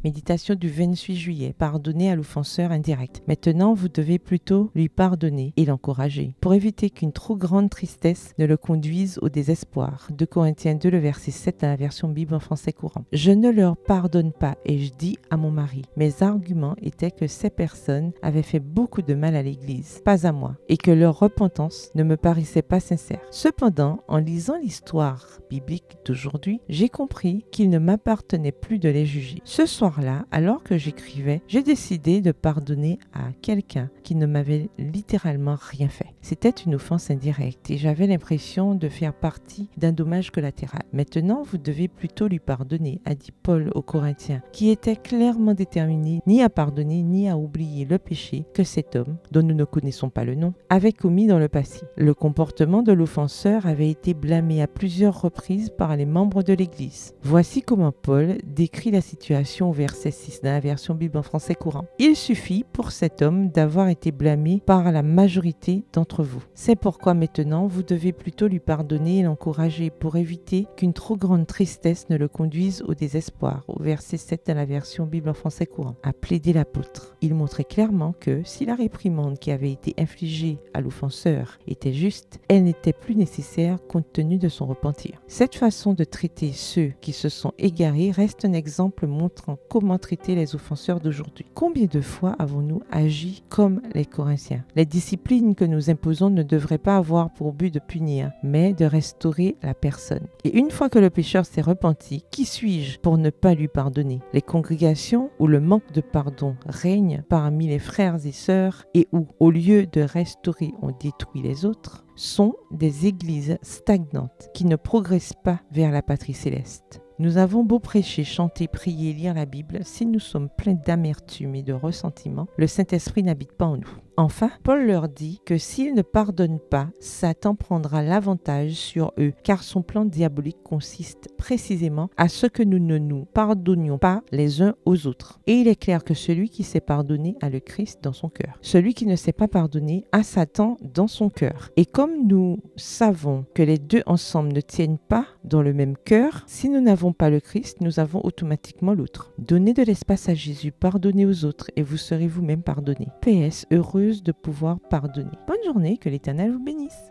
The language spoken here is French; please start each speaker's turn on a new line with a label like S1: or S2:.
S1: Méditation du 28 juillet. Pardonnez à l'offenseur indirect. Maintenant, vous devez plutôt lui pardonner et l'encourager pour éviter qu'une trop grande tristesse ne le conduise au désespoir. 2 Corinthiens 2, le verset 7 dans la version Bible en français courant. Je ne leur pardonne pas et je dis à mon mari. Mes arguments étaient que ces personnes avaient fait beaucoup de mal à l'Église, pas à moi, et que leur repentance ne me paraissait pas sincère. Cependant, en lisant l'histoire biblique d'aujourd'hui, j'ai compris qu'il ne m'appartenait plus de les juger. Ce soir-là, alors que j'écrivais, j'ai décidé de pardonner à quelqu'un qui ne m'avait littéralement rien fait. C'était une offense indirecte et j'avais l'impression de faire partie d'un dommage collatéral. Maintenant, vous devez plutôt lui pardonner, a dit Paul aux Corinthiens, qui était clairement déterminé ni à pardonner ni à oublier le péché que cet homme, dont nous ne connaissons pas le nom, avait commis dans le passé. Le comportement de l'offenseur avait été blâmé à plusieurs reprises par les membres de l'Église. Voici comment Paul décrit la situation au verset 6 dans la version Bible en français courant. Il suffit pour cet homme d'avoir été blâmé par la majorité d'entre vous. C'est pourquoi maintenant vous devez plutôt lui pardonner et l'encourager pour éviter qu'une trop grande tristesse ne le conduise au désespoir. Au verset 7 dans la version Bible en français courant, a plaidé l'apôtre. Il montrait clairement que si la réprimande qui avait été infligée à l'offenseur était juste, elle n'était plus nécessaire compte tenu de son repentir. Cette façon de traiter ceux qui se sont égarés reste un exemple montrant comment traiter les offenseurs d'aujourd'hui. Combien de fois avons-nous agi comme les Corinthiens? Les disciplines que nous imposons ne devraient pas avoir pour but de punir, mais de restaurer la personne. Et une fois que le pécheur s'est repenti, qui suis-je pour ne pas lui pardonner? Les congrégations où le manque de pardon règne parmi les frères et sœurs et où, au lieu de restaurer, on détruit les autres, sont des églises stagnantes qui ne progressent pas vers la patrie céleste. Nous avons beau prêcher, chanter, prier, lire la Bible, si nous sommes pleins d'amertume et de ressentiment, le Saint-Esprit n'habite pas en nous. Enfin, Paul leur dit que s'ils ne pardonnent pas, Satan prendra l'avantage sur eux, car son plan diabolique consiste précisément à ce que nous ne nous pardonnions pas les uns aux autres. Et il est clair que celui qui s'est pardonné a le Christ dans son cœur. Celui qui ne s'est pas pardonné a Satan dans son cœur. Et comme nous savons que les deux ensemble ne tiennent pas dans le même cœur, si nous n'avons pas le Christ, nous avons automatiquement l'autre. Donnez de l'espace à Jésus, pardonnez aux autres et vous serez vous-même pardonné. PS, heureuse de pouvoir pardonner. Bonne journée, que l'Éternel vous bénisse.